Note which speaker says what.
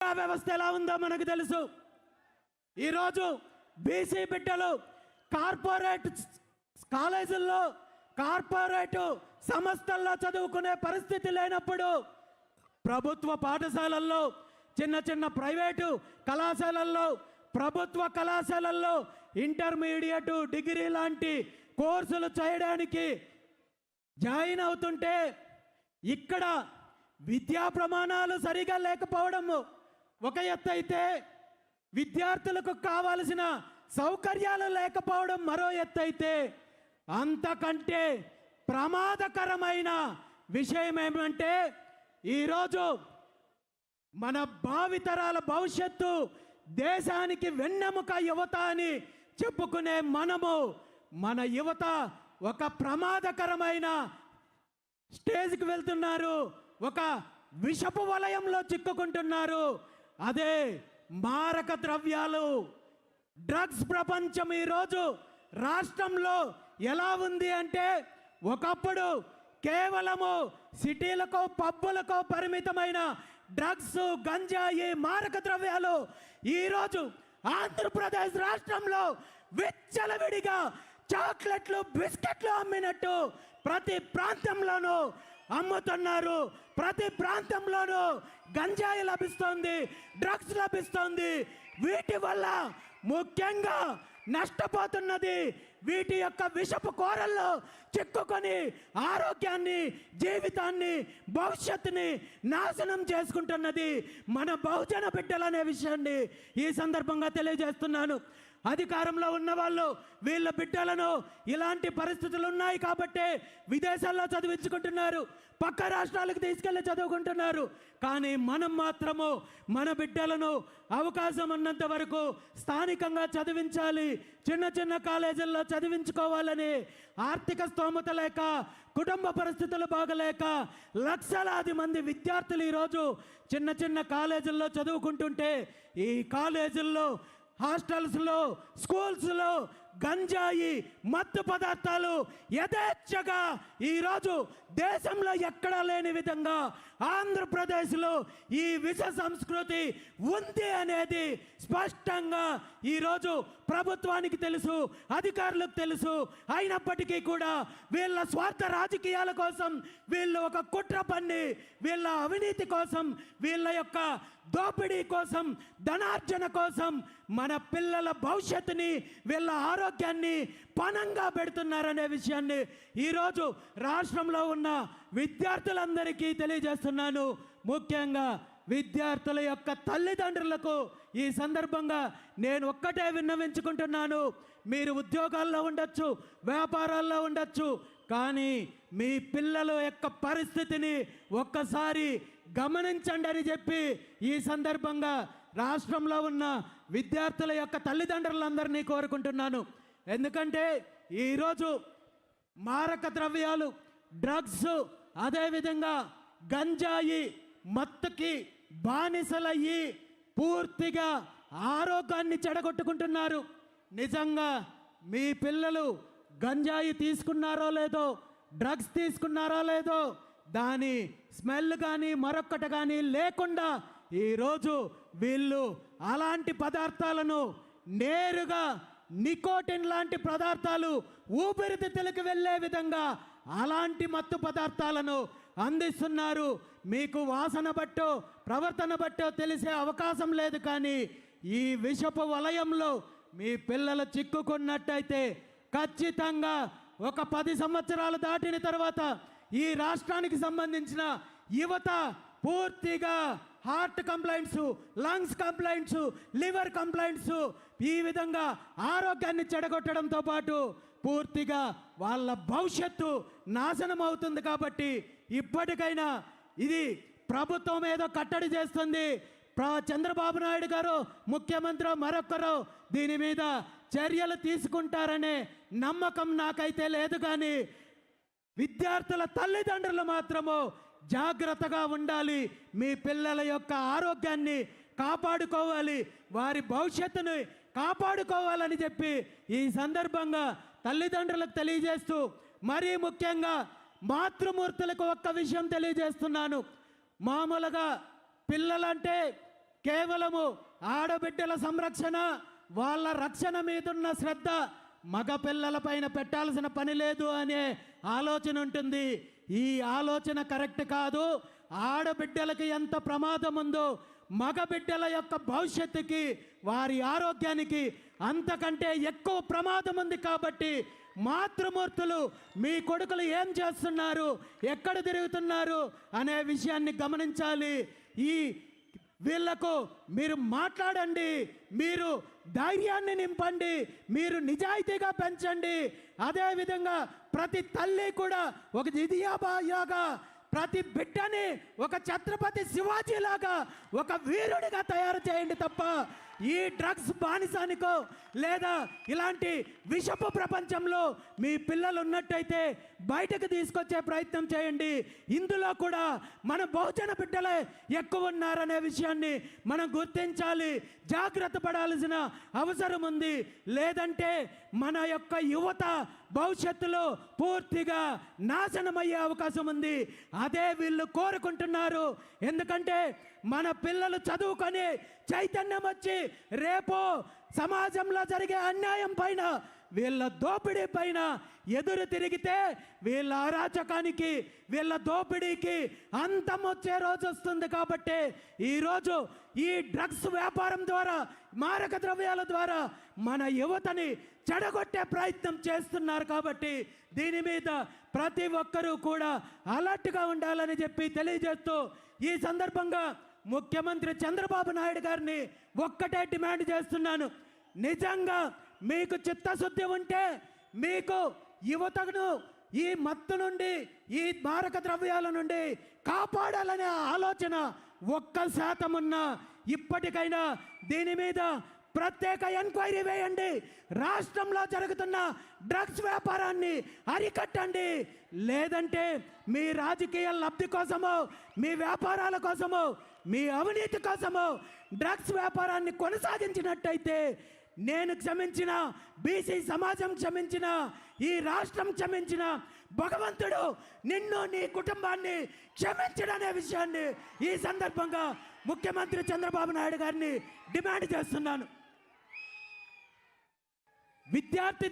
Speaker 1: వ్యవస్థ ఎలా ఉందో మనకు తెలుసు. ఈరోజు బీసీ బిడ్డలు కార్పొరేట్ కాలేజీల్లో కార్పొరేట్ సంస్థల్లో చదువుకునే పరిస్థితి లేనప్పుడు ప్రభుత్వ పాఠశాలల్లో చిన్న చిన్న ప్రైవేటు కళాశాలల్లో ప్రభుత్వ కళాశాలల్లో ఇంటర్మీడియట్ డిగ్రీ లాంటి కోర్సులు చేయడానికి జాయిన్ అవుతుంటే ఇక్కడ విద్యా ప్రమాణాలు సరిగా లేకపోవడము ఒక ఎత్తు అయితే విద్యార్థులకు కావాల్సిన సౌకర్యాలు లేకపోవడం మరో ఎత్తు అయితే అంతకంటే ప్రమాదకరమైన విషయం ఏమంటే ఈరోజు మన భావితరాల భవిష్యత్తు దేశానికి వెన్నెముక యువత అని చెప్పుకునే మనము మన యువత ఒక ప్రమాదకరమైన స్టేజ్కి వెళ్తున్నారు, ఒక విషపు వలయంలో చిక్కుకుంటున్నారు. అదే మారక ద్రవ్యాలు, డ్రగ్స్ ప్రపంచం ఈరోజు రాష్ట్రంలో ఎలా ఉంది అంటే ఒకప్పుడు కేవలము సిటీలకు పబ్బులకు పరిమితమైన డ్రగ్స్ గంజాయి మారక ద్రవ్యాలు ఈరోజు ఆంధ్రప్రదేశ్ రాష్ట్రంలో విచ్చలవిడిగా చాక్లెట్లు బిస్కెట్లు అమ్మినట్టు ప్రతి ప్రాంతంలోనూ అమ్ముతున్నారు. ప్రతి ప్రాంతంలోనూ గంజాయి లభిస్తోంది, డ్రగ్స్ లభిస్తోంది. వీటి వల్ల ముఖ్యంగా నష్టపోతున్నది వీటి యొక్క విషపు కోరల్లో చిక్కుకొని ఆరోగ్యాన్ని, జీవితాన్ని, భవిష్యత్తుని నాశనం చేసుకుంటున్నది మన బహుజన బిడ్డలనే విషయాన్ని ఈ సందర్భంగా తెలియజేస్తున్నాను. అధికారంలో ఉన్న వాళ్ళు వీళ్ళ బిడ్డలను ఇలాంటి పరిస్థితులు ఉన్నాయి కాబట్టి విదేశాల్లో చదివించుకుంటున్నారు, పక్క రాష్ట్రాలకు తీసుకెళ్ళి చదువుకుంటున్నారు. కానీ మనం మాత్రము మన బిడ్డలను అవకాశం ఉన్నంత వరకు స్థానికంగా చదివించాలి, చిన్న చిన్న కాలేజీల్లో చదివించుకోవాలని ఆర్థిక స్తోమత లేక, కుటుంబ పరిస్థితులు బాగలేక లక్షలాది మంది విద్యార్థులు ఈరోజు చిన్న చిన్న కాలేజీల్లో చదువుకుంటుంటే ఈ కాలేజీల్లో, హాస్టల్స్లో, స్కూల్స్లో గంజాయి మత్తు పదార్థాలు యథేచ్ఛగా ఈరోజు దేశంలో ఎక్కడా లేని విధంగా ఆంధ్రప్రదేశ్లో ఈ విష సంస్కృతి ఉంది అనేది స్పష్టంగా ఈరోజు ప్రభుత్వానికి తెలుసు, అధికారులకు తెలుసు. అయినప్పటికీ కూడా వీళ్ళ స్వార్థ రాజకీయాల కోసం, వీళ్ళు ఒక కుట్ర పన్ని వీళ్ళ అవినీతి కోసం, వీళ్ళ యొక్క దోపిడీ కోసం, ధనార్జన కోసం మన పిల్లల భవిష్యత్తుని, వీళ్ళ ఆరోగ్యాన్ని పణంగా పెడుతున్నారనే విషయాన్ని ఈరోజు రాష్ట్రంలో ఉన్న విద్యార్థులందరికీ తెలియజేస్తున్నాను. ముఖ్యంగా విద్యార్థుల యొక్క తల్లిదండ్రులకు ఈ సందర్భంగా నేను ఒక్కటే విన్నవించుకుంటున్నాను. మీరు ఉద్యోగాల్లో ఉండొచ్చు, వ్యాపారాల్లో ఉండొచ్చు, కానీ మీ పిల్లల యొక్క పరిస్థితిని ఒక్కసారి గమనించండి అని చెప్పి ఈ సందర్భంగా రాష్ట్రంలో ఉన్న విద్యార్థుల యొక్క తల్లిదండ్రులందరినీ కోరుకుంటున్నాను. ఎందుకంటే ఈరోజు మారక ద్రవ్యాలు, డ్రగ్స్, అదేవిధంగా గంజాయి మత్తుకి బానిసలయ్యి పూర్తిగా ఆరోగ్యాన్ని చెడగొట్టుకుంటున్నారు. నిజంగా మీ పిల్లలు గంజాయి తీసుకున్నారో లేదో, డ్రగ్స్ తీసుకున్నారో లేదో, దాని స్మెల్ కానీ మరొక్కటి కానీ లేకుండా ఈరోజు వీళ్ళు అలాంటి పదార్థాలను నేరుగా నికోటిన్ లాంటి పదార్థాలు ఊపిరితిత్తులకు వెళ్ళే విధంగా అలాంటి మత్తు పదార్థాలను అందిస్తున్నారు. మీకు వాసన బట్టో ప్రవర్తన బట్టో తెలిసే అవకాశం లేదు. కానీ ఈ విషపు వలయంలో మీ పిల్లలు చిక్కుకున్నట్టయితే ఖచ్చితంగా ఒక 10 సంవత్సరాలు దాటిన తర్వాత ఈ రాష్ట్రానికి సంబంధించిన యువత పూర్తిగా heart complaints, lungs complaints, liver complaints, ఈ విధంగా ఆరోగ్యాన్ని చెడగొట్టడంతో పాటు పూర్తిగా వాళ్ళ భవిష్యత్తు నాశనం అవుతుంది. కాబట్టి ఇప్పటికైనా ఇది ప్రభుత్వం ఏదో కట్టడి చేస్తుంది, చంద్రబాబు నాయుడు గారు ముఖ్యమంత్రి మరొకరు దీని మీద చర్యలు తీసుకుంటారనే నమ్మకం నాకైతే లేదు. కానీ విద్యార్థుల తల్లిదండ్రులు మాత్రము జాగ్రత్తగా ఉండాలి, మీ పిల్లల యొక్క ఆరోగ్యాన్ని కాపాడుకోవాలి, వారి భవిష్యత్తును కాపాడుకోవాలని చెప్పి ఈ సందర్భంగా తల్లిదండ్రులకు తెలియజేస్తూ, మరీ ముఖ్యంగా మాతృమూర్తులకు ఒక్క విషయం తెలియజేస్తున్నాను. మామూలుగా పిల్లలంటే కేవలము ఆడబిడ్డల సంరక్షణ, వాళ్ళ రక్షణ మీదున్న శ్రద్ధ మగ పిల్లల పైన పెట్టాల్సిన పని లేదు అనే ఆలోచన ఉంటుంది. ఈ ఆలోచన కరెక్ట్ కాదు. ఆడబిడ్డలకి ఎంత ప్రమాదం ఉందో మగ బిడ్డల యొక్క భవిష్యత్తుకి, వారి ఆరోగ్యానికి అంతకంటే ఎక్కువ ప్రమాదం ఉంది. కాబట్టి మాతృమూర్తులు, మీ కొడుకులు ఏం చేస్తున్నారు, ఎక్కడ తిరుగుతున్నారు అనే విషయాన్ని గమనించాలి. వీళ్లకు మీరు మాట్లాడండి, మీరు ధైర్యాన్ని నింపండి, మీరు నిజాయితీగా పెంచండి. అదేవిధంగా ప్రతి తల్లి కూడా ఒక జిదియాబాయాగా, ప్రతి బిడ్డని ఒక ఛత్రపతి శివాజీ లాగా ఒక వీరుడిగా తయారు చేయండి తప్ప ఈ డ్రగ్స్ బానిసానికో లేదా ఇలాంటి విషపు ప్రపంచంలో మీ పిల్లలు ఉన్నట్టయితే బయటకు తీసుకొచ్చే ప్రయత్నం చేయండి. ఇందులో కూడా మన బహుజన బిడ్డలే ఎక్కువ ఉన్నారనే విషయాన్ని మనం గుర్తించాలి, జాగ్రత్త పడాల్సిన అవసరం ఉంది. లేదంటే మన యొక్క యువత భవిష్యత్తులో పూర్తిగా నాశనమయ్యే అవకాశం ఉంది. అదే వీళ్ళు కోరుకుంటున్నారు. ఎందుకంటే మన పిల్లలు చదువుకొని చైతన్యం వచ్చి రేపు సమాజంలో జరిగే అన్యాయం పైన, వీళ్ళ దోపిడీ పైన ఎదురు తిరిగితే వీళ్ళ అరాచకానికి, వీళ్ళ దోపిడీకి అంతం వచ్చే రోజు వస్తుంది. కాబట్టి ఈరోజు ఈ డ్రగ్స్ వ్యాపారం ద్వారా, మారక ద్రవ్యాల ద్వారా మన యువతని చెడగొట్టే ప్రయత్నం చేస్తున్నారు. కాబట్టి దీని మీద ప్రతి ఒక్కరూ కూడా అలర్ట్గా ఉండాలని చెప్పి తెలియజేస్తూ, ఈ సందర్భంగా ముఖ్యమంత్రి చంద్రబాబు నాయుడు గారిని ఒక్కటే డిమాండ్ చేస్తున్నాను. నిజంగా మీకు చిత్తశుద్ధి ఉంటే, మీకు యువతను ఈ మత్తు నుండి, ఈ మారక ద్రవ్యాల నుండి కాపాడాలనే ఆలోచన 1% ఉన్నా ఇప్పటికైనా దీని మీద ప్రత్యేక ఎంక్వైరీ వేయండి. రాష్ట్రంలో జరుగుతున్న డ్రగ్స్ వ్యాపారాన్ని అరికట్టండి. లేదంటే మీ రాజకీయ లబ్ధి కోసమో, మీ వ్యాపారాల కోసమో, మీ అవినీతి కోసమో డ్రగ్స్ వ్యాపారాన్ని కొనసాగించినట్టయితే నేను క్షమించిన, బీసీ సమాజం క్షమించిన, ఈ రాష్ట్రం క్షమించిన భగవంతుడు నిన్ను, నీ కుటుంబాన్ని క్షమించడనే విషయాన్ని ఈ సందర్భంగా ముఖ్యమంత్రి చంద్రబాబు నాయుడు గారిని డిమాండ్ చేస్తున్నాను. విద్యార్థి